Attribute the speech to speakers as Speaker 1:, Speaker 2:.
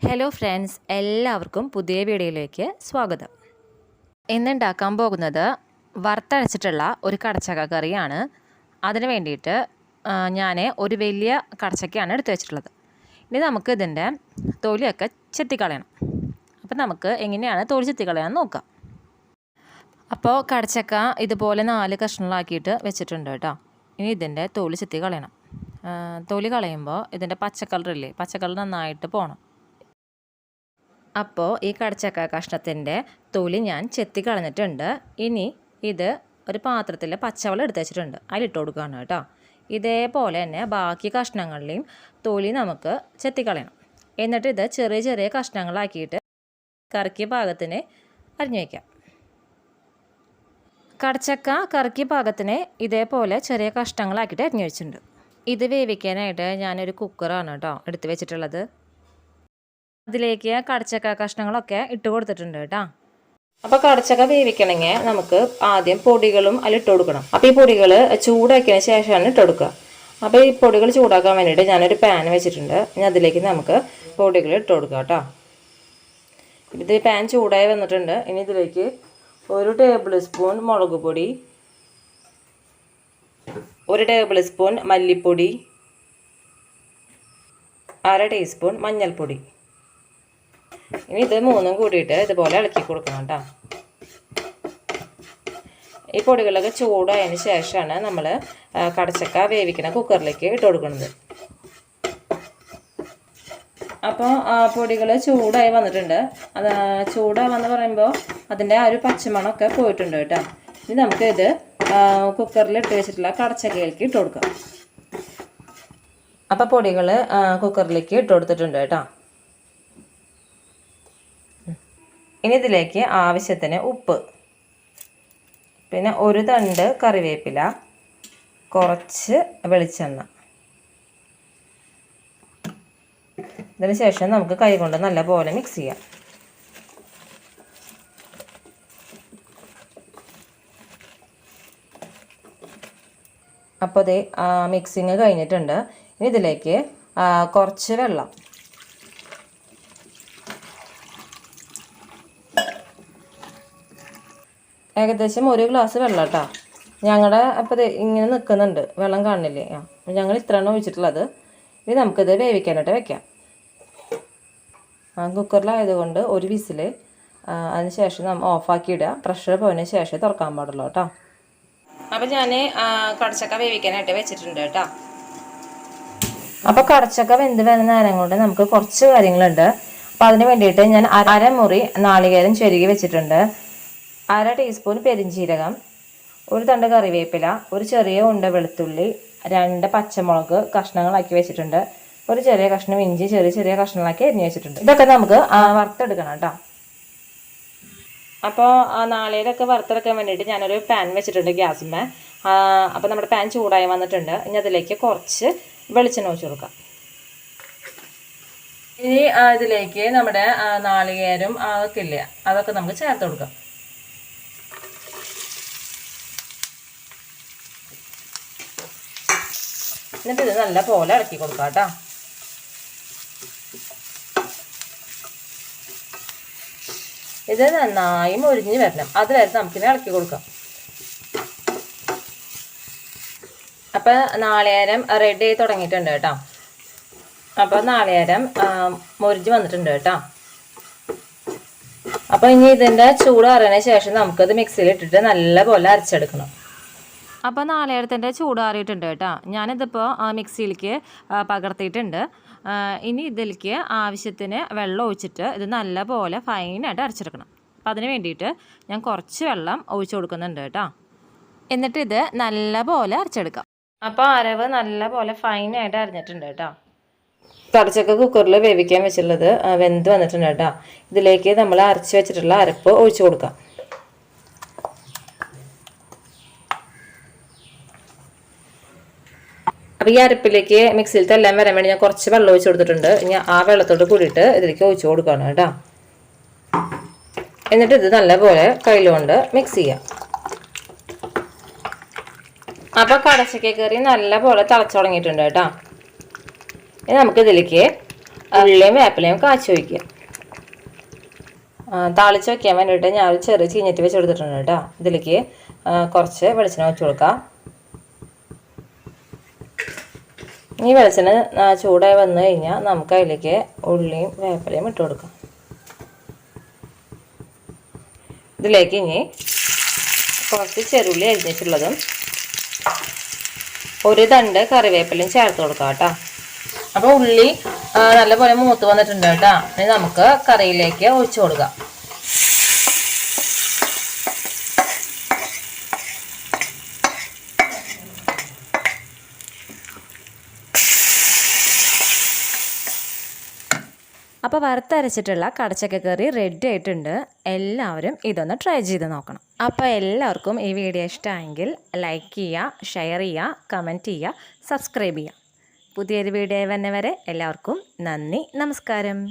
Speaker 1: Hello friends, എല്ലാവർക്കും പുതിയ വീഡിയോയിലേക്ക് സ്വാഗതം. ഇന്നുണ്ടാക്കാൻ പോകുന്നത് വറുത്തരച്ചിട്ടുള്ള ഒരു കടച്ചക്ക കറിയാണ്. അതിന് വേണ്ടിയിട്ട് ഞാൻ ഒരു വലിയ കടച്ചക്കയാണ് എടുത്തു വെച്ചിട്ടുള്ളത്. ഇനി നമുക്ക് ഇതിൻ്റെ തൊലിയൊക്കെ ചെത്തിക്കളയണം. അപ്പോൾ നമുക്ക് എങ്ങനെയാണ് തൊലി ചെത്തിക്കളയാൻ നോക്കാം. അപ്പോൾ കടച്ചക്ക ഇതുപോലെ 4 കഷ്ണങ്ങളാക്കിയിട്ട് വെച്ചിട്ടുണ്ട് കേട്ടോ. ഇനി ഇതിൻ്റെ തൊലി ചെത്തി കളയണം. തൊലി കളയുമ്പോൾ ഇതിൻ്റെ പച്ചക്കളറില്ലേ, പച്ചക്കളർ നന്നായിട്ട് പോകണം. അപ്പോൾ ഈ കടച്ചക്ക കഷ്ണത്തിൻ്റെ തൊലി ഞാൻ ചെത്തി കളഞ്ഞിട്ടുണ്ട്. ഇനി ഇത് ഒരു പാത്രത്തിൽ പച്ചവെള്ളം എടുത്ത് വെച്ചിട്ടുണ്ട്, അതിലിട്ട് കൊടുക്കുകയാണ് കേട്ടോ. ഇതേപോലെ തന്നെ ബാക്കി കഷ്ണങ്ങളിലെയും തൊലി നമുക്ക് ചെത്തിക്കളയണം. എന്നിട്ട് ഇത് ചെറിയ ചെറിയ കഷ്ണങ്ങളാക്കിയിട്ട് കറിക്ക് പാകത്തിന് അരിഞ്ഞു വയ്ക്കാം. കടച്ചക്ക കറിക്ക് പാകത്തിന് ഇതേപോലെ ചെറിയ കഷ്ണങ്ങളാക്കിയിട്ട് അരിഞ്ഞു വെച്ചിട്ടുണ്ട്. ഇത് വേവിക്കാനായിട്ട് ഞാനൊരു കുക്കറാണ് കേട്ടോ എടുത്ത് വെച്ചിട്ടുള്ളത്. അതിലേക്ക് കടച്ചക്ക കഷ്ണങ്ങളൊക്കെ ഇട്ട് കൊടുത്തിട്ടുണ്ട് കേട്ടോ. അപ്പോൾ കടച്ചക്ക വേവിക്കണമെങ്കിൽ നമുക്ക് ആദ്യം പൊടികളും അതിലിട്ട് കൊടുക്കണം. അപ്പോൾ ഈ പൊടികൾ ചൂടാക്കിയതിന് ശേഷമാണ് ഇട്ട് കൊടുക്കുക. അപ്പോൾ ഈ പൊടികൾ ചൂടാക്കാൻ വേണ്ടിയിട്ട് ഞാനൊരു പാൻ വെച്ചിട്ടുണ്ട്. ഇനി അതിലേക്ക് നമുക്ക് പൊടികൾ ഇട്ട് കൊടുക്കുക കേട്ടോ. ഇത് പാൻ ചൂടായി വന്നിട്ടുണ്ട്. ഇനി ഇതിലേക്ക് 1 ടേബിൾ സ്പൂൺ മുളക് പൊടി, 1 ടേബിൾ സ്പൂൺ മല്ലിപ്പൊടി, 1/2 ടീസ്പൂൺ മഞ്ഞൾപ്പൊടി. ഇനി ഇത് മൂന്നും കൂടിയിട്ട് ഇതുപോലെ ഇളക്കി കൊടുക്കണം കേട്ടോ. ഈ പൊടികളൊക്കെ ചൂടായതിന് ശേഷമാണ് നമ്മൾ കടച്ചക്ക വേവിക്കുന്ന കുക്കറിലേക്ക് ഇട്ട് കൊടുക്കുന്നത്. അപ്പോൾ പൊടികൾ ചൂടായി വന്നിട്ടുണ്ട്. അത് ചൂടാവെന്ന് പറയുമ്പോൾ അതിൻ്റെ ആ ഒരു പച്ചമണമൊക്കെ പോയിട്ടുണ്ട് കേട്ടോ. ഇനി നമുക്കിത് കുക്കറിൽ ഇട്ട് വെച്ചിട്ടുള്ള കടച്ചക്കയിലേക്ക് ഇട്ട് കൊടുക്കാം. അപ്പോൾ പൊടികൾ കുക്കറിലേക്ക് ഇട്ട് കൊടുത്തിട്ടുണ്ട് കേട്ടോ. ഇനി ഇതിലേക്ക് ആവശ്യത്തിന് ഉപ്പ്, പിന്നെ 1 തണ്ട് കറിവേപ്പില, കുറച്ച് വെളിച്ചെണ്ണ. ഇതിന് ശേഷം നമുക്ക് കൈ കൊണ്ട് നല്ലപോലെ മിക്സ് ചെയ്യാം. അപ്പോൾ ഇത് മിക്സിങ് കഴിഞ്ഞിട്ടുണ്ട്. ഇനി ഇതിലേക്ക് കുറച്ച് വെള്ളം, ഏകദേശം 1 ഗ്ലാസ് വെള്ളം കേട്ടോ. ഞങ്ങളുടെ അപ്പോൾ ഇങ്ങനെ നിൽക്കുന്നുണ്ട്, വെള്ളം കാണില്ലേ. ഞങ്ങൾ ഇത്രയാണ് ഒഴിച്ചിട്ടുള്ളത്. ഇനി നമുക്കിത് വേവിക്കാനായിട്ട് വെക്കാം. കുക്കറിലായതുകൊണ്ട് 1 വിസിൽ, അതിന് ശേഷം നമ്മൾ ഓഫാക്കി ഇടുക. പ്രഷർ പോയതിന് ശേഷം തുറക്കാൻ പാടുള്ളൂ കേട്ടോ. അപ്പോൾ ഞാൻ കടച്ചക്ക വേവിക്കാനായിട്ട് വെച്ചിട്ടുണ്ട് കേട്ടോ. അപ്പോൾ കടച്ചക്ക വെന്ത് വരുന്ന നേരം കൊണ്ട് നമുക്ക് കുറച്ച് കാര്യങ്ങളുണ്ട്. അപ്പോൾ അതിന് വേണ്ടിയിട്ട് ഞാൻ 1/2 മുറി നാളികേരം ചെരുകി വെച്ചിട്ടുണ്ട്, 1/2 ടീസ്പൂൺ പെരിഞ്ചീരകം, 1 തണ്ട് കറിവേപ്പില, 1 ചെറിയ ഉണ്ട വെളുത്തുള്ളി, 2 പച്ചമുളക് കഷ്ണങ്ങളാക്കി വെച്ചിട്ടുണ്ട്, 1 ചെറിയ കഷ്ണം ഇഞ്ചി ചെറിയ ചെറിയ കഷ്ണങ്ങളാക്കി അരിഞ്ഞ് വെച്ചിട്ടുണ്ട്. ഇതൊക്കെ നമുക്ക് വറുത്തെടുക്കണം കേട്ടോ. അപ്പോൾ നാളികേരമൊക്കെ വറുത്തെടുക്കാൻ വേണ്ടിയിട്ട് ഞാനൊരു പാൻ വെച്ചിട്ടുണ്ട് ഗ്യാസിന്മേൽ. അപ്പോൾ നമ്മുടെ പാൻ ചൂടായി വന്നിട്ടുണ്ട്. ഇനി അതിലേക്ക് കുറച്ച് വെളിച്ചെണ്ണ ഒഴിച്ച് കൊടുക്കാം. ഇനി ഇതിലേക്ക് നമ്മുടെ നാളികേരം അതൊക്കെ ഇല്ല, അതൊക്കെ നമുക്ക് ചേർത്ത് കൊടുക്കാം. എന്നിട്ട് ഇത് നല്ല പോലെ ഇളക്കി കൊടുക്കാം കേട്ടോ. ഇത് നന്നായി മൊരിഞ്ഞ് വരണം, അതുവരെ നമുക്കിനെ ഇളക്കി കൊടുക്കാം. അപ്പം നാളികേരം റെഡി ആയി തുടങ്ങിയിട്ടുണ്ട് കേട്ടോ. അപ്പോൾ നാളികേരം മൊരിഞ്ഞ് വന്നിട്ടുണ്ട് കേട്ടോ. അപ്പോൾ ഇനി ഇതിൻ്റെ ചൂട് അറിയതിന് ശേഷം നമുക്കത് മിക്സിയിൽ ഇട്ടിട്ട് നല്ല പോലെ അരച്ചെടുക്കണം. അപ്പോൾ നാളികേരത്തിൻ്റെ ചൂടാറിയിട്ടുണ്ട് കേട്ടോ. ഞാനിതിപ്പോൾ മിക്സിയിലേക്ക് പകർത്തിയിട്ടുണ്ട്. ഇനി ഇതിലേക്ക് ആവശ്യത്തിന് വെള്ളം ഒഴിച്ചിട്ട് ഇത് നല്ല പോലെ ഫൈനായിട്ട് അരച്ചെടുക്കണം. അപ്പോൾ അതിന് വേണ്ടിയിട്ട് ഞാൻ കുറച്ച് വെള്ളം ഒഴിച്ച് കൊടുക്കുന്നുണ്ട് കേട്ടോ. എന്നിട്ട് ഇത് നല്ല പോലെ അരച്ചെടുക്കാം. അപ്പോൾ അരവ് നല്ല പോലെ ഫൈനായിട്ട് അരഞ്ഞിട്ടുണ്ട് കേട്ടോ. കടച്ചക്ക കുക്കറിൽ വേവിക്കാൻ വെച്ചിട്ടുള്ളത് വെന്ത് വന്നിട്ടുണ്ട് കേട്ടോ. ഇതിലേക്ക് നമ്മൾ അരച്ച് വെച്ചിട്ടുള്ള അരപ്പ് ഒഴിച്ച് കൊടുക്കാം. അപ്പോൾ ഈ അരപ്പിലേക്ക് മിക്സിയിലത്തെ എല്ലാം വരാൻ വേണ്ടി ഞാൻ കുറച്ച് വെള്ളം ഒഴിച്ച് കൊടുത്തിട്ടുണ്ട്. ഇനി ആ വെള്ളത്തോട് കൂടിയിട്ട് ഇതിലേക്ക് ഒഴിച്ച് കൊടുക്കുകയാണ് കേട്ടോ. എന്നിട്ട് ഇത് നല്ലപോലെ കയ്യിലുകൊണ്ട് മിക്സ് ചെയ്യാം. അപ്പോൾ കടച്ചക്ക കറി നല്ല പോലെ തിളച്ച് തുടങ്ങിയിട്ടുണ്ട് കേട്ടോ. ഇനി നമുക്കിതിലേക്ക് ഉള്ളിയും വേപ്പിലയും കാച്ചി വയ്ക്കുക. താളിച്ച് വയ്ക്കാൻ വേണ്ടിയിട്ട് ഞാൻ ചെറിയ ചീഞ്ഞിട്ട് വെച്ച് കൊടുത്തിട്ടുണ്ട് കേട്ടോ. ഇതിലേക്ക് കുറച്ച് വെളിച്ചെണ്ണ വെച്ച് കൊടുക്കാം. ഈ വെളിച്ചെണ്ണ ചൂടായി വന്നു കഴിഞ്ഞാൽ നമുക്ക് അതിലേക്ക് ഉള്ളിയും വേപ്പിലയും ഇട്ട് കൊടുക്കാം. ഇതിലേക്ക് ഇനി കുറച്ച് ചെറുള്ളി അരിഞ്ഞിട്ടുള്ളതും ഒരു തണ്ട് കറിവേപ്പിലയും ചേർത്ത് കൊടുക്കാം കേട്ടോ. അപ്പോൾ ഉള്ളി നല്ലപോലെ മൂത്ത് വന്നിട്ടുണ്ട് കേട്ടോ. ഇനി നമുക്ക് കറിയിലേക്ക് ഒഴിച്ചു കൊടുക്കാം. അപ്പോൾ വറുത്തരച്ചിട്ടുള്ള കടച്ചക്ക കറി റെഡി ആയിട്ടുണ്ട്. എല്ലാവരും ഇതൊന്ന് ട്രൈ ചെയ്ത് നോക്കണം. അപ്പോൾ എല്ലാവർക്കും ഈ വീഡിയോ ഇഷ്ടമായെങ്കിൽ ലൈക്ക് ചെയ്യുക, ഷെയർ ചെയ്യുക, കമൻറ്റ് ചെയ്യുക, സബ്സ്ക്രൈബ് ചെയ്യുക. പുതിയൊരു വീഡിയോ വരുന്നവരെ എല്ലാവർക്കും നന്ദി, നമസ്കാരം.